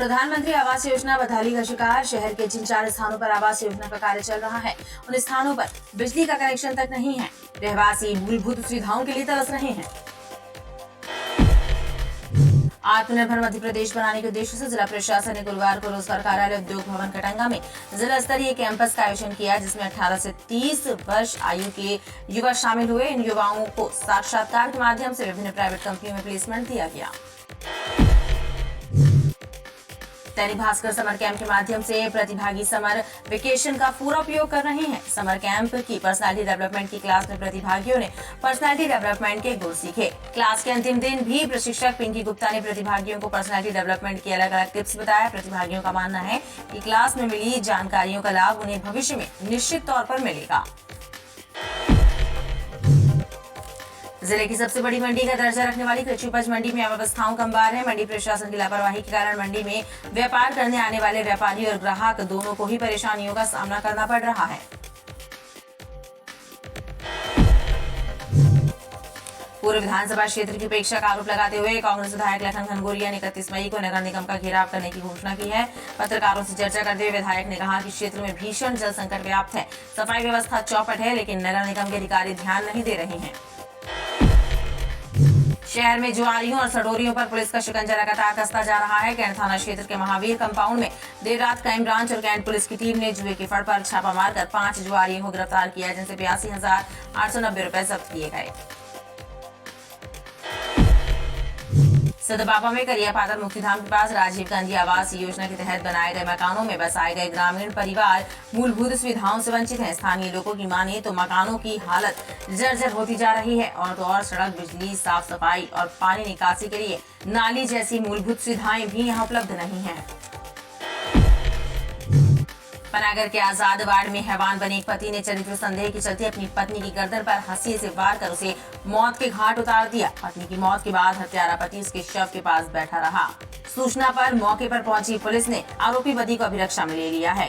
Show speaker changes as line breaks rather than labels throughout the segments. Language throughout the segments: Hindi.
प्रधानमंत्री आवास योजना बदहाली का शिकार। शहर के जिन 4 स्थानों पर आवास योजना का कार्य चल रहा है, उन स्थानों पर बिजली का कनेक्शन तक नहीं है। रहवासी मूलभूत सुविधाओं के लिए तरस रहे हैं। आत्मनिर्भर मध्य प्रदेश बनाने के उद्देश्य से जिला प्रशासन ने गुरुवार को रोजगार कार्यालय उद्योग भवन कटंगा में जिला स्तरीय कैंपस का आयोजन किया, जिसमें 18 से 30 वर्ष आयु के युवा शामिल हुए। इन युवाओं को साक्षात्कार के माध्यम से विभिन्न प्राइवेट कंपनियों में प्लेसमेंट दिया गया। दैनिक भास्कर समर कैंप के माध्यम से प्रतिभागी समर वेकेशन का पूरा उपयोग कर रहे हैं। समर कैंप की पर्सनालिटी डेवलपमेंट की क्लास में प्रतिभागियों ने पर्सनालिटी डेवलपमेंट के गुर सीखे। क्लास के अंतिम दिन भी प्रशिक्षक पिंकी गुप्ता ने प्रतिभागियों को पर्सनालिटी डेवलपमेंट के अलग अलग टिप्स बताया। प्रतिभागियों का मानना है कि क्लास में मिली जानकारियों का लाभ उन्हें भविष्य में निश्चित तौर पर मिलेगा। जिले की सबसे बड़ी मंडी का दर्जा रखने वाली कृषि उपज मंडी में अव्यवस्थाओं का अंबार है। मंडी प्रशासन की लापरवाही के कारण मंडी में व्यापार करने आने वाले व्यापारी और ग्राहक दोनों को ही परेशानियों का सामना करना पड़ रहा है। पूर्व विधानसभा क्षेत्र की उपेक्षा का आरोप लगाते हुए कांग्रेस विधायक लखन घनघोरिया ने 31 मई को नगर निगम का घेराव करने की घोषणा की है। पत्रकारों से चर्चा करते हुए विधायक ने कहा कि क्षेत्र में भीषण जल संकट व्याप्त है। सफाई व्यवस्था चौपट है, लेकिन नगर निगम के अधिकारी ध्यान नहीं दे रहे हैं। शहर में जुआरियों और सडोरियों पर पुलिस का शिकंजा लगातार कसता जा रहा है। कैंट थाना क्षेत्र के महावीर कंपाउंड में देर रात क्राइम ब्रांच और कैंट पुलिस की टीम ने जुए की फड़ पर छापा मारकर 5 जुआरियों को गिरफ्तार किया, जिनसे 82,890 रुपए जब्त किए गए। सदबाबा में करियापादर मुक्तिधाम के पास राजीव गांधी आवास योजना के तहत बनाए गए मकानों में बसाए गए ग्रामीण परिवार मूलभूत सुविधाओं से वंचित हैं। स्थानीय लोगों की माने तो मकानों की हालत जर्जर होती जा रही है और तो और सड़क, बिजली, साफ सफाई और पानी निकासी के लिए नाली जैसी मूलभूत सुविधाएं भी यहाँ उपलब्ध नहीं है। पनागर के आजाद वार्ड में हैवान बने एक पति ने चरित्र संदेह के चलते अपनी पत्नी की गर्दन पर हंसिए से वार कर उसे मौत के घाट उतार दिया। पत्नी की मौत के बाद हत्यारा पति उसके शव के पास बैठा रहा। सूचना पर मौके पर पहुंची पुलिस ने आरोपी पति को अभिरक्षा में ले लिया है।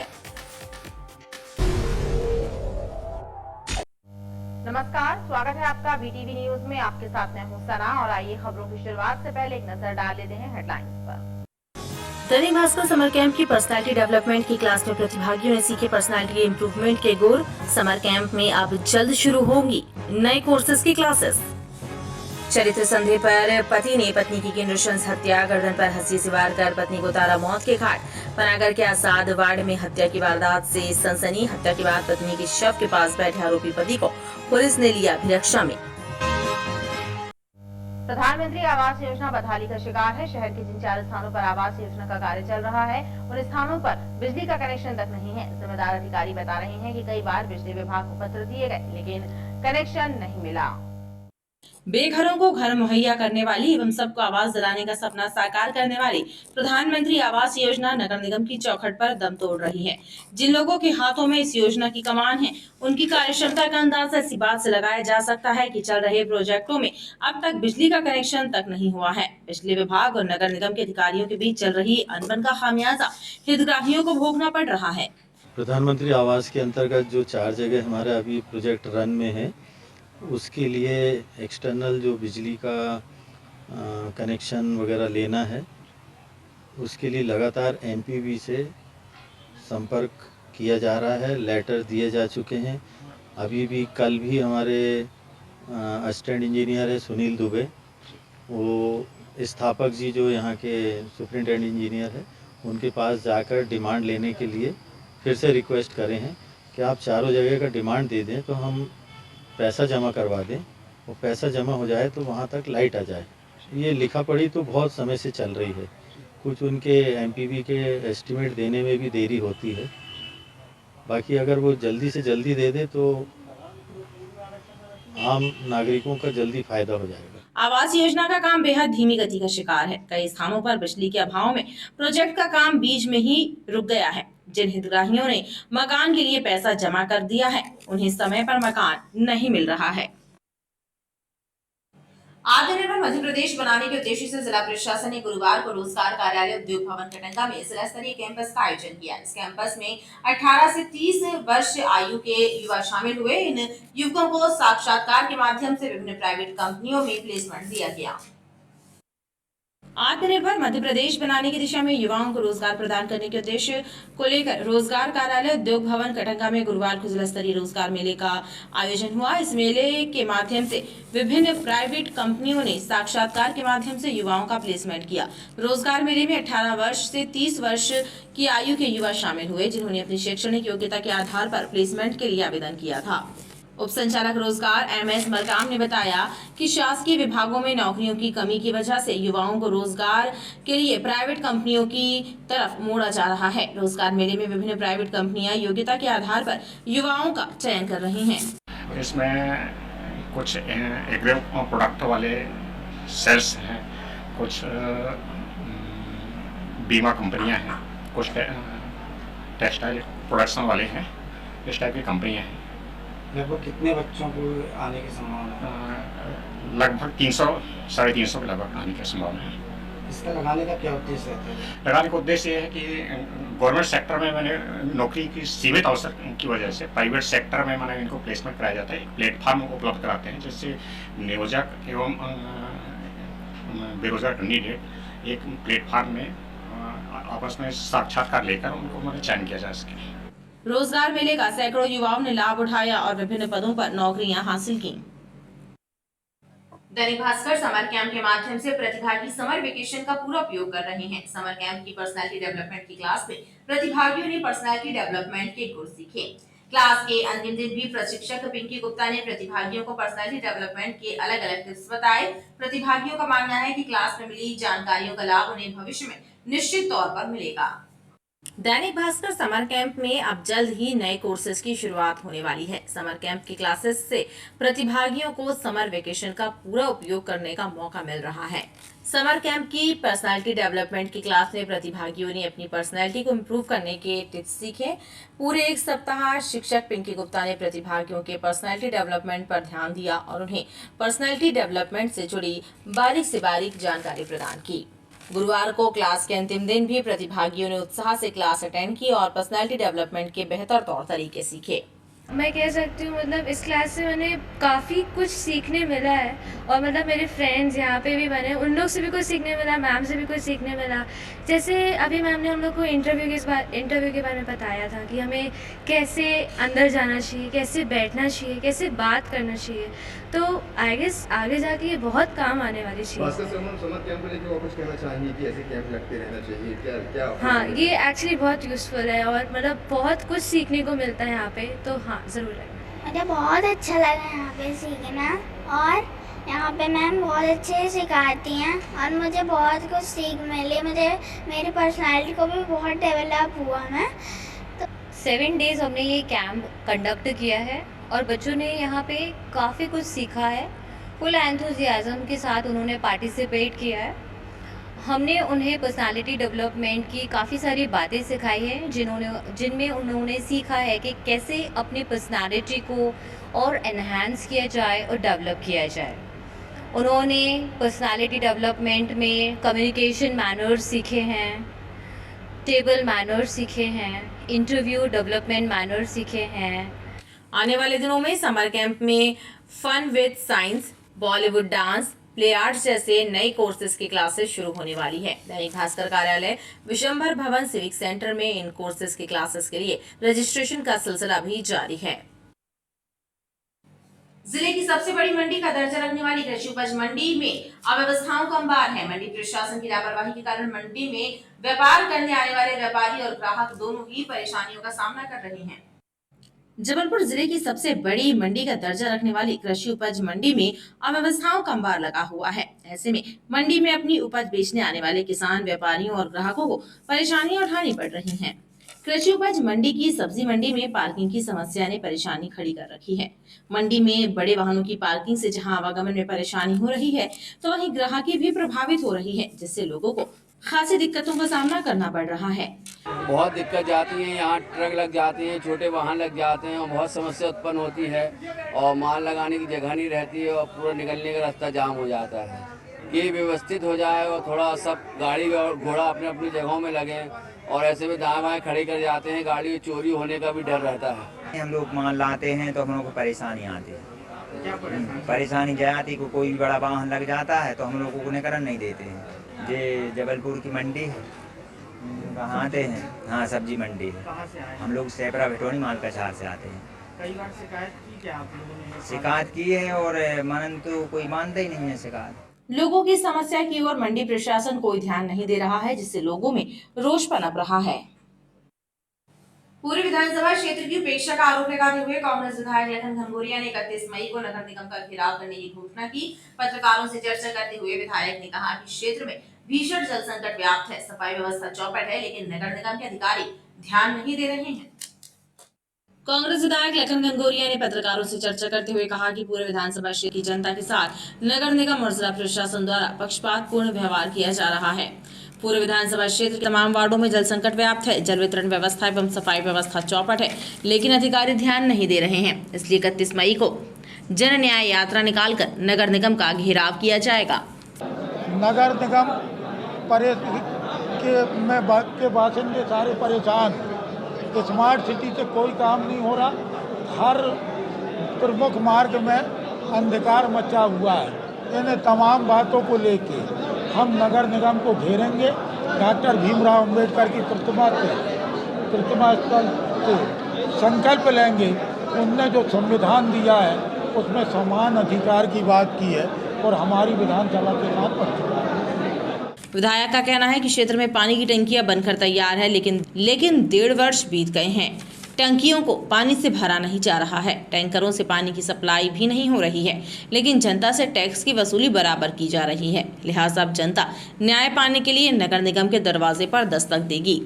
नमस्कार, स्वागत है आपका बीटीवी न्यूज में। आपके साथ मैं हूं सना और आइए खबरों की शुरुआत से पहले एक नजर डाल लेते हैं हेडलाइंस पर।
दैनिक भास्कर समर कैंप की पर्सनालिटी डेवलपमेंट की क्लास में प्रतिभागियों ने सीखे पर्सनालिटी इम्प्रूवमेंट के गुर। समर कैंप में अब जल्द शुरू होंगी नए कोर्सेज की क्लासेस। चरित्र संदेह पर पति ने पत्नी की नृशंस हत्या, गर्दन पर हंसी से वार कर पत्नी को उतारा मौत के घाट। पनागर के आजाद वार्ड में हत्या की वारदात से सनसनी। हत्या के बाद पत्नी के शव के पास बैठे आरोपी पति को पुलिस ने लिया अभिरक्षा में।
प्रधानमंत्री आवास योजना बदहाली का शिकार है। शहर के जिन 4 स्थानों पर आवास योजना का कार्य चल रहा है, उन स्थानों पर बिजली का कनेक्शन तक नहीं है। जिम्मेदार अधिकारी बता रहे हैं कि कई बार बिजली विभाग को पत्र दिए गए, लेकिन कनेक्शन नहीं मिला।
बेघरों को घर मुहैया करने वाली एवं सबको आवास दिलाने का सपना साकार करने वाली प्रधानमंत्री आवास योजना नगर निगम की चौखट पर दम तोड़ रही है। जिन लोगों के हाथों में इस योजना की कमान है, उनकी कार्यक्षमता का अंदाजा इसी बात से लगाया जा सकता है कि चल रहे प्रोजेक्टों में अब तक बिजली का कनेक्शन तक नहीं हुआ है। बिजली विभाग और नगर निगम के अधिकारियों के बीच चल रही अनबन का खामियाजा हितग्राहियों को भोगना पड़ रहा है।
प्रधानमंत्री आवास के अंतर्गत जो 4 जगह हमारा अभी प्रोजेक्ट रन में है, उसके लिए एक्सटर्नल जो बिजली का कनेक्शन वगैरह लेना है, उसके लिए लगातार एमपीवी से संपर्क किया जा रहा है। लेटर दिए जा चुके हैं। अभी भी कल भी हमारे असिस्टेंट इंजीनियर है सुनील दुबे, वो स्थापक जी जो यहाँ के सुपरिटेंडेंट इंजीनियर है, उनके पास जाकर डिमांड लेने के लिए फिर से रिक्वेस्ट करे हैं कि आप चारों जगह का डिमांड दे दें तो हम पैसा जमा करवा दें। वो पैसा जमा हो जाए तो वहाँ तक लाइट आ जाए। ये लिखा पढ़ी तो बहुत समय से चल रही है। कुछ उनके एमपीवी के एस्टीमेट देने में भी देरी होती है। बाकी अगर वो जल्दी से जल्दी दे दे तो आम नागरिकों का जल्दी फायदा हो जाएगा।
आवास योजना का काम बेहद धीमी गति का शिकार है। कई स्थानों पर बिजली के अभाव में प्रोजेक्ट का काम बीच में ही रुक गया है। जिन हितग्राहियों ने मकान के लिए पैसा जमा कर दिया है, उन्हें समय पर मकान नहीं मिल रहा है। आत्मनिर्भर मध्य प्रदेश बनाने के उद्देश्य से जिला प्रशासन ने गुरुवार को रोजगार कार्यालय उद्योग भवन कटंगा में जिला स्तरीय कैंपस का आयोजन किया। इस कैंपस में 18 से 30 वर्ष आयु के युवा शामिल हुए। इन युवकों को साक्षात्कार के माध्यम से विभिन्न प्राइवेट कंपनियों में प्लेसमेंट दिया गया। आत्मनिर्भर मध्य प्रदेश बनाने की दिशा में युवाओं को रोजगार प्रदान करने के उद्देश्य को लेकर रोजगार कार्यालय उद्योग भवन कटंगा में गुरुवार को जिला स्तरीय रोजगार मेले का आयोजन हुआ। इस मेले के माध्यम से विभिन्न प्राइवेट कंपनियों ने साक्षात्कार के माध्यम से युवाओं का प्लेसमेंट किया। रोजगार मेले में 18 वर्ष से 30 वर्ष की आयु के युवा शामिल हुए, जिन्होंने अपनी शैक्षणिक योग्यता के आधार पर प्लेसमेंट के लिए आवेदन किया था। उप संचालक रोजगार MS मरकाम ने बताया कि शासकीय विभागों में नौकरियों की कमी की वजह से युवाओं को रोजगार के लिए प्राइवेट कंपनियों की तरफ मोड़ा जा रहा है। रोजगार मेले में विभिन्न प्राइवेट कंपनियां योग्यता के आधार पर युवाओं का चयन कर रही हैं।
इसमें कुछ एग्रो प्रोडक्ट वाले सेल्स हैं, कुछ बीमा कंपनियां हैं, कुछ टेक्सटाइल प्रोडक्शन वाले हैं। इस टाइप की कंपनियां हैं।
लगभग कितने बच्चों को आने की संभावना है?
लगभग 300 साढ़े 300 के लगभग आने की संभावना है।
इसका लगाने का क्या उद्देश्य है?
लगाने का उद्देश्य ये है कि गवर्नमेंट सेक्टर में मैंने नौकरी की सीमित अवसर की वजह से प्राइवेट सेक्टर में मैंने इनको प्लेसमेंट कराया जाता है। एक प्लेटफार्म उपलब्ध कराते हैं जिससे नियोजक एवं बेरोजगार कैंडिडेट एक प्लेटफार्म में आपस में साक्षात्कार लेकर उनको मैंने चयन किया जा सके।
रोजगार मेले का सैकड़ों युवाओं ने लाभ उठाया और विभिन्न पदों पर नौकरियां हासिल की। दैनिक भास्कर समर कैंप के माध्यम से प्रतिभागी समर वेकेशन का पूरा उपयोग कर रहे हैं। समर कैंप की पर्सनालिटी डेवलपमेंट की क्लास में प्रतिभागियों ने पर्सनालिटी डेवलपमेंट के गुर सीखे। क्लास के अंतिम दिन भी प्रशिक्षक पिंकी गुप्ता ने प्रतिभागियों को पर्सनालिटी डेवलपमेंट के अलग अलग टिप्स बताए। प्रतिभागियों का मानना है कि क्लास में मिली जानकारियों का लाभ उन्हें भविष्य में निश्चित तौर पर मिलेगा। दैनिक भास्कर समर कैंप में अब जल्द ही नए कोर्सेज की शुरुआत होने वाली है। समर कैंप की क्लासेस से प्रतिभागियों को समर वेकेशन का पूरा उपयोग करने का मौका मिल रहा है। समर कैंप की पर्सनालिटी डेवलपमेंट की क्लास में प्रतिभागियों ने अपनी पर्सनालिटी को इम्प्रूव करने के टिप्स सीखे। पूरे एक सप्ताह शिक्षक पिंकी गुप्ता ने प्रतिभागियों के पर्सनालिटी डेवलपमेंट पर ध्यान दिया और उन्हें पर्सनालिटी डेवलपमेंट से जुड़ी बारीक से बारीक जानकारी प्रदान की। गुरुवार को क्लास के अंतिम दिन भी प्रतिभागियों ने उत्साह से क्लास अटेंड की और पर्सनालिटी डेवलपमेंट के बेहतर तौर तरीके सीखे।
मैं कह सकती हूँ मतलब इस क्लास से मैंने काफ़ी कुछ सीखने मिला है और मतलब मेरे फ्रेंड्स यहाँ पे भी बने, उन लोग से भी कुछ सीखने मिला, मैम से भी कुछ सीखने मिला। जैसे अभी मैम ने हम लोग को इंटरव्यू के बारे में बताया था कि हमें कैसे अंदर जाना चाहिए, कैसे बैठना चाहिए, कैसे बात करना चाहिए। तो आई गेस आगे जाके ये बहुत काम आने वाली चीज़ है।
समर कैंप को लेकर कुछ कहना चाहेंगे कि ऐसे कैंप लगते रहना चाहिए क्या?
हाँ, ये एक्चुअली बहुत यूज़फुल है और मतलब बहुत कुछ सीखने को मिलता है यहाँ पे, तो हाँ ज़रूर है।
मुझे बहुत अच्छा लगा यहाँ पे सीखना और यहाँ पे मैम बहुत अच्छे से सिखाती हैं और मुझे बहुत कुछ सीख मिली। मुझे मेरी पर्सनालिटी को भी बहुत डेवलप हुआ मैं।
तो 7 डेज हमने ये कैंप कंडक्ट किया है और बच्चों ने यहाँ पे काफ़ी कुछ सीखा है। फुल एंथुजियाज्म के साथ उन्होंने पार्टिसिपेट किया है। हमने उन्हें पर्सनालिटी डेवलपमेंट की काफ़ी सारी बातें सिखाई हैं जिनमें उन्होंने सीखा है कि कैसे अपनी पर्सनालिटी को और एनहांस किया जाए और डेवलप किया जाए। उन्होंने पर्सनालिटी डेवलपमेंट में कम्युनिकेशन मैनर्स सीखे हैं, टेबल मैनर्स सीखे हैं, इंटरव्यू डेवलपमेंट मैनर्स सीखे हैं।
आने वाले दिनों में समर कैंप में fun with science, Bollywood dance, play arts जैसे नए कोर्सेज की क्लासेस शुरू होने वाली है। दैनिक भास्कर कार्यालय विशंभर भवन सिविक सेंटर में इन कोर्सेज की क्लासेस के लिए रजिस्ट्रेशन का सिलसिला भी जारी है। जिले की सबसे बड़ी मंडी का दर्जा रखने वाली कृषि उपज मंडी में अव्यवस्थाओं का अंबार है। मंडी प्रशासन की लापरवाही के कारण मंडी में व्यापार करने आने वाले व्यापारी और ग्राहक दोनों ही परेशानियों का सामना कर रहे हैं। जबलपुर जिले की सबसे बड़ी मंडी का दर्जा रखने वाली कृषि उपज मंडी में अव्यवस्थाओं का अंबार लगा हुआ है। ऐसे में मंडी में अपनी उपज बेचने आने वाले किसान, व्यापारियों और ग्राहकों को परेशानियां उठानी पड़ रही हैं। कृषि उपज मंडी की सब्जी मंडी में पार्किंग की समस्या ने परेशानी खड़ी कर रखी है। मंडी में बड़े वाहनों की पार्किंग से जहां आवागमन में परेशानी हो रही है, तो वहीं ग्राहकी भी प्रभावित हो रही है, जिससे लोगों को खासी दिक्कतों का सामना करना पड़ रहा है।
बहुत दिक्कत जाती है, यहाँ ट्रक लग जाते हैं, छोटे वाहन लग जाते हैं और बहुत समस्या उत्पन्न होती है और माल लगाने की जगह नहीं रहती है और पूरा निकलने का रास्ता जाम हो जाता है। ये व्यवस्थित हो जाए और थोड़ा सब गाड़ी और घोड़ा अपने अपनी जगहों में लगे और ऐसे में दाएं बाएं खड़े कर जाते हैं, गाड़ी चोरी होने का भी डर रहता है।
हम लोग माल लाते हैं तो हम लोग को परेशानी आती है।
क्या
परेशानी जाती को कोई भी बड़ा वाहन लग जाता है तो हम लोगों को निकलने नहीं देते हैं। ये जबलपुर की मंडी है, कहाँ आते हैं? हाँ, सब्जी मंडी है।
कहाँ से आए?
हम लोग सेपरा भिटोनी माल कछार से आते हैं।
कई बार शिकायत की क्या आप लोगों ने?
शिकायत की है और मनन तो कोई मानता ही नहीं है शिकायत।
लोगों की समस्या की ओर मंडी प्रशासन कोई ध्यान नहीं दे रहा है, जिससे लोगों में रोष पनप रहा है। पूर्व विधानसभा क्षेत्र की उपेक्षा का आरोप लगाते हुए कांग्रेस विधायक लखन घनघोरिया ने 31 मई को नगर निगम का घेराव करने की घोषणा की। पत्रकारों से चर्चा करते हुए विधायक ने कहा कि क्षेत्र में भीषण जल संकट व्याप्त है, सफाई व्यवस्था चौपट है, लेकिन नगर निगम के अधिकारी ध्यान नहीं दे रहे हैं। कांग्रेस विधायक लखन घनघोरिया ने पत्रकारों से चर्चा करते हुए कहा कि पूरे विधानसभा क्षेत्र की जनता के साथ नगर निगम और जिला प्रशासन द्वारा पक्षपातपूर्ण व्यवहार किया जा रहा है। पूरे विधानसभा क्षेत्र के तमाम वार्डों में जल संकट व्याप्त है, जल वितरण व्यवस्था एवं सफाई व्यवस्था चौपट है, लेकिन अधिकारी ध्यान नहीं दे रहे हैं। इसलिए 31 मई को जन न्याय यात्रा निकालकर नगर निगम का घेराव किया जाएगा।
नगर निगम के बासिंदे सारे परेशान, स्मार्ट सिटी से कोई काम नहीं हो रहा, हर प्रमुख मार्ग में अंधकार मचा हुआ है। इन तमाम बातों को लेके हम नगर निगम को घेरेंगे। डॉक्टर भीमराव अंबेडकर की प्रतिमा स्थल से संकल्प लेंगे। उनने जो संविधान दिया है उसमें समान अधिकार की बात की है और हमारी विधानसभा के साथ पक्षपात है।
विधायक का कहना है कि क्षेत्र में पानी की टंकियां बनकर तैयार है, लेकिन 1.5 वर्ष बीत गए हैं, टंकियों को पानी से भरा नहीं जा रहा है, टैंकरों से पानी की सप्लाई भी नहीं हो रही है, लेकिन जनता से टैक्स की वसूली बराबर की जा रही है। लिहाजा अब जनता न्याय पाने के लिए नगर निगम के दरवाजे पर दस्तक देगी।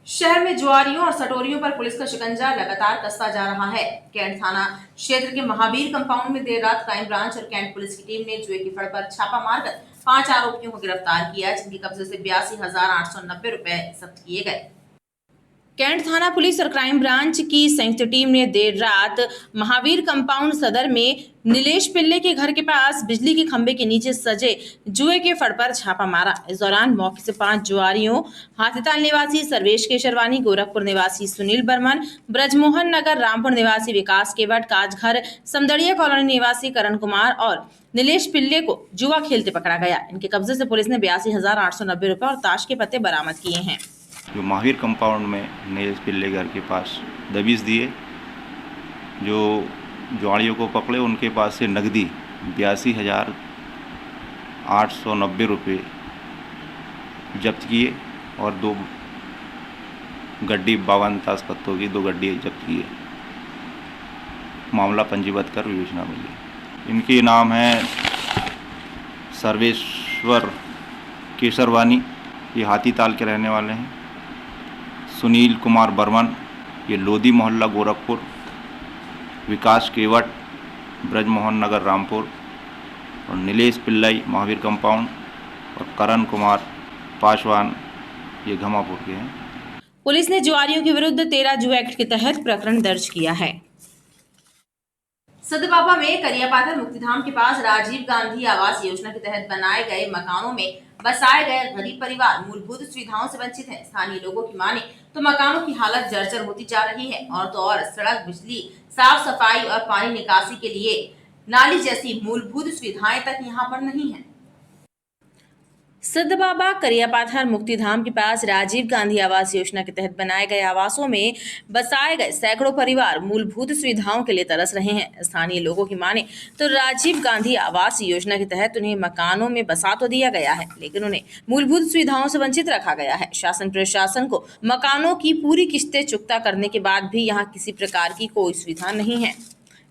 शहर में जुआरियों और सटोरियों पर पुलिस का शिकंजा लगातार कसता जा रहा है। कैंट थाना क्षेत्र के महावीर कंपाउंड में देर रात क्राइम ब्रांच और कैंट पुलिस की टीम ने जुए की फड़ पर छापा मारकर 5 आरोपियों को गिरफ्तार किया, जिनके कब्जे से 82,890 रुपए जब्त किए गए। कैंट थाना पुलिस और क्राइम ब्रांच की संयुक्त टीम ने देर रात महावीर कंपाउंड सदर में नीलेश पिल्ले के घर के पास बिजली के खंभे के नीचे सजे जुए के फड़ पर छापा मारा। इस दौरान मौके से 5 जुआरियों हाथीताल निवासी सर्वेश केशरवानी, गोरखपुर निवासी सुनील बर्मन, ब्रजमोहन नगर रामपुर निवासी विकास केवट, काजघर समदड़िया कॉलोनी निवासी करण कुमार और नीलेश पिल्ले को जुआ खेलते पकड़ा गया। इनके कब्जे से पुलिस ने 82,890 रुपए और ताश के पत्ते बरामद किए हैं।
जो महावीर कंपाउंड में नीलेश पिल्ले घर के पास दबिश दिए, जो जुआड़ियों को पकड़े उनके पास से नकदी 82,890 रुपये जब्त किए और 2 गड्डी 52 ताश पत्तों की 2 गड्डी जब्त किए। मामला पंजीबद्ध कर विवेचना मिली। इनके नाम हैं सर्वेश्वर केशरवानी, ये हाथीताल के रहने वाले हैं। सुनील कुमार बर्मन, ये लोधी मोहल्ला गोरखपुर। विकास केवट, ब्रजमोहन नगर रामपुर। और नीलेश पिल्लाई महावीर कंपाउंड और करण कुमार पासवान, ये घमापुर के हैं।
पुलिस ने जुआरियों के विरुद्ध 13 जुआ एक्ट के तहत प्रकरण दर्ज किया है। सदबाबा में करियापाथर मुक्तिधाम के पास राजीव गांधी आवास योजना के तहत बनाए गए मकानों में बसाए गए गरीब परिवार मूलभूत सुविधाओं से वंचित हैं। स्थानीय लोगों की माने तो मकानों की हालत जर्जर होती जा रही है और तो और सड़क, बिजली, साफ सफाई और पानी निकासी के लिए नाली जैसी मूलभूत सुविधाएं तक यहां पर नहीं है। सदबाबा करियापाथर मुक्तिधाम के पास राजीव गांधी आवास योजना के तहत बनाए गए आवासों में बसाए गए सैकड़ों परिवार मूलभूत सुविधाओं के लिए तरस रहे हैं। स्थानीय लोगों की माने तो राजीव गांधी आवास योजना के तहत उन्हें मकानों में बसा तो दिया गया है, लेकिन उन्हें मूलभूत सुविधाओं से वंचित रखा गया है। शासन प्रशासन को मकानों की पूरी किस्तें चुकता करने के बाद भी यहाँ किसी प्रकार की कोई सुविधा नहीं है।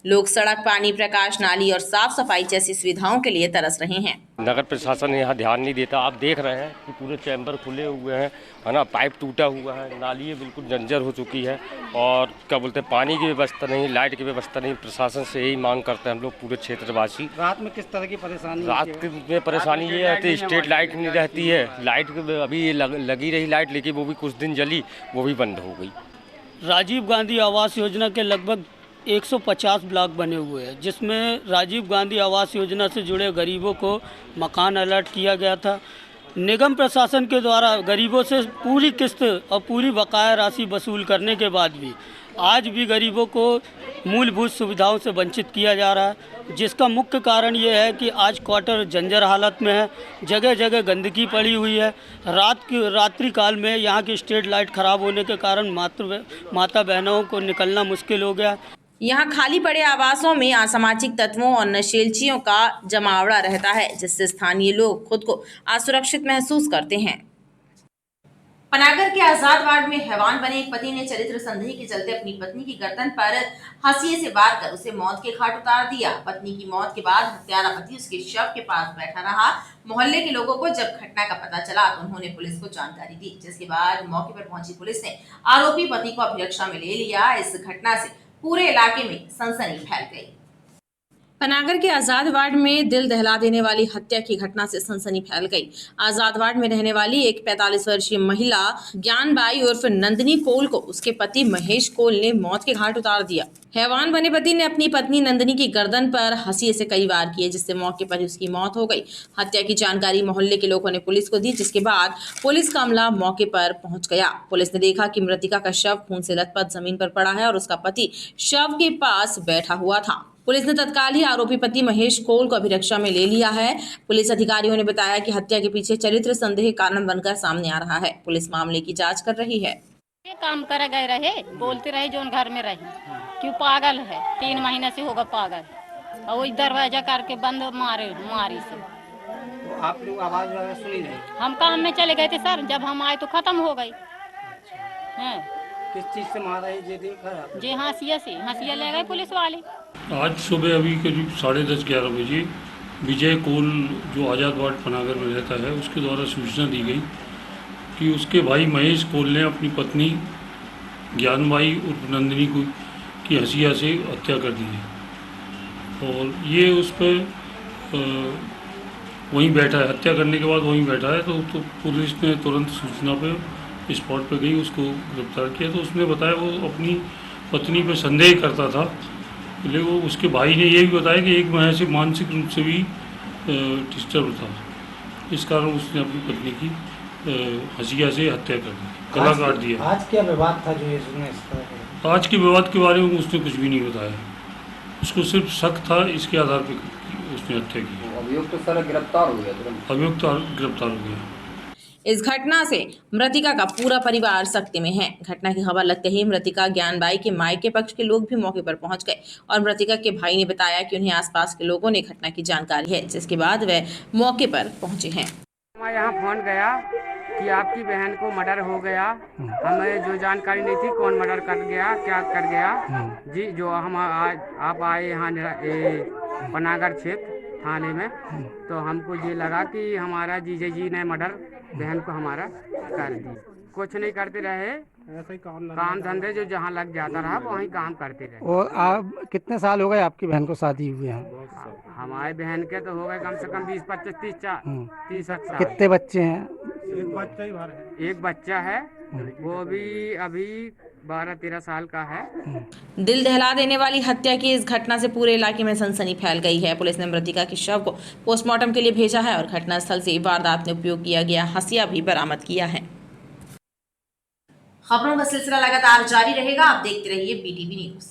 लोग सड़क, पानी, प्रकाश, नाली और साफ सफाई जैसी सुविधाओं के लिए तरस रहे हैं।
नगर प्रशासन यहाँ ध्यान नहीं देता। आप देख रहे हैं कि पूरे चैम्बर खुले हुए हैं, है ना, पाइप टूटा हुआ है, नाली बिल्कुल जर्जर हो चुकी है और क्या बोलते हैं, पानी की व्यवस्था नहीं, लाइट की व्यवस्था नहीं। प्रशासन से यही मांग करते हैं हम लोग पूरे क्षेत्रवासी।
रात में किस तरह की परेशानी?
रात में परेशानी ये रहती है, स्ट्रीट लाइट नहीं रहती है। लाइट अभी लगी रही लाइट, लेकिन वो भी कुछ दिन जली, वो भी बंद हो गई।
राजीव गांधी आवास योजना के लगभग 150 ब्लॉक बने हुए हैं, जिसमें राजीव गांधी आवास योजना से जुड़े गरीबों को मकान अलर्ट किया गया था। निगम प्रशासन के द्वारा गरीबों से पूरी किस्त और पूरी बकाया राशि वसूल करने के बाद भी आज भी गरीबों को मूलभूत सुविधाओं से वंचित किया जा रहा है, जिसका मुख्य कारण ये है कि आज क्वार्टर जंजर हालत में है, जगह जगह गंदगी पड़ी हुई है। रात्रि काल में यहाँ की स्ट्रीट लाइट खराब होने के कारण माता बहनों को निकलना मुश्किल हो गया।
यहाँ खाली पड़े आवासों में असामाजिक तत्वों और नशेलचियों का जमावड़ा रहता है, जिससे स्थानीय लोग खुद को असुरक्षित महसूस करते हैं। पनागर के आजाद वार्ड में हैवान बने एक पति ने चरित्र संदेह के चलते अपनी पत्नी की गर्दन पर हंसिये से वार कर उसे मौत के घाट उतार दिया। पत्नी की मौत के बाद हत्यारा पति उसके शव के पास बैठा रहा। मोहल्ले के लोगों को जब घटना का पता चला तो उन्होंने पुलिस को जानकारी दी, जिसके बाद मौके पर पहुंची पुलिस ने आरोपी पति को अभिरक्षा में ले लिया। इस घटना से पूरे इलाके में सनसनी फैल गई। पनागर के आजाद वार्ड में दिल दहला देने वाली हत्या की घटना से सनसनी फैल गई। आजाद वार्ड में रहने वाली एक 45 वर्षीय महिला ज्ञानबाई उर्फ नंदिनी कोल को उसके पति महेश कोल ने मौत के घाट उतार दिया। हैवान बने पति ने अपनी पत्नी नंदिनी की गर्दन पर हंसिये से कई वार किए, जिससे मौके पर ही उसकी मौत हो गई। हत्या की जानकारी मोहल्ले के लोगों ने पुलिस को दी, जिसके बाद पुलिस का अमला मौके पर पहुंच गया। पुलिस ने देखा कि मृतिका का शव खून से लथपथ जमीन पर पड़ा है और उसका पति शव के पास बैठा हुआ था। पुलिस ने तत्काल ही आरोपी पति महेश कोल को अभिरक्षा में ले लिया है। पुलिस अधिकारियों ने बताया कि हत्या के पीछे चरित्र संदेह कारण बनकर सामने आ रहा है। पुलिस मामले की जांच कर रही है।
काम कर गए रहे, बोलते रहे जो घर में रहे, क्यों पागल है, 3 महीने से होगा पागल, और वो दरवाजा करके बंद मारी से।
तो आप लोग आवाज सुनी नहीं?
हम काम में चले गए थे सर, जब हम आए तो खत्म हो गई।
किस चीज से मारा है ये देखा?
जी हंसिया ले गए पुलिस वाले।
आज सुबह अभी करीब 10:30-11 बजे विजय कोल जो आज़ाद वार्ड पनागर में रहता है उसके द्वारा सूचना दी गई कि उसके भाई महेश कोल ने अपनी पत्नी ज्ञानबाई उर्फ नंदिनी को की हंसिया से हत्या कर दी है और ये उस पर वहीं बैठा है। हत्या करने के बाद वहीं बैठा है तो पुलिस ने तुरंत सूचना पे स्पॉट पर गई, उसको गिरफ्तार किया। तो उसने बताया वो अपनी पत्नी पर संदेह करता था, लेकिन वो उसके भाई ने ये भी बताया कि एक महीने से मानसिक रूप से भी डिस्टर्ब था, इस कारण उसने अपनी पत्नी की हंसिया से हत्या कर दी, गला काट दिया।
आज क्या विवाद था जो इसने
आज के विवाद के बारे में उसने कुछ भी नहीं बताया, उसको सिर्फ शक था, इसके आधार पर उसने हत्या की।
अभियुक्त तो गिरफ्तार हो गया,
अभियुक्त गिरफ्तार हो गया।
इस घटना से मृतिका का पूरा परिवार सख्ती में है। घटना की खबर लगते ही मृतिका ज्ञानबाई के मायके पक्ष के लोग भी मौके पर पहुंच गए और मृतिका के भाई ने बताया कि उन्हें आसपास के लोगों ने घटना की जानकारी है, जिसके बाद वे मौके पर पहुंचे हैं।
हमारे यहाँ फोन गया कि आपकी बहन को मर्डर हो गया। हमें जो जानकारी नहीं थी कौन मर्डर कर गया, क्या कर गया जी। जो हम आज आप आए यहाँ पनागर क्षेत्र थाने में, तो हमको ये लगा कि हमारा जीजे जी ने मर्डर बहन को हमारा कर दी। कुछ नहीं करते रहे, ऐसे ही काम धंधे जो जहाँ लग जाता रहा वहीं काम करते रहे।
और आप कितने साल हो गए आपकी बहन को शादी हुई है?
हमारे बहन के तो हो गए कम से कम 20-25-30 साल।
कितने बच्चे हैं?
एक बच्चा है, वो भी अभी 12-13 साल का है।
दिल दहला देने वाली हत्या की इस घटना से पूरे इलाके में सनसनी फैल गई है। पुलिस ने मृतिका के शव को पोस्टमार्टम के लिए भेजा है और घटनास्थल से वारदात में उपयोग किया गया हंसिया भी बरामद किया है। खबरों का सिलसिला लगातार जारी रहेगा, आप देखते रहिए BTV न्यूज।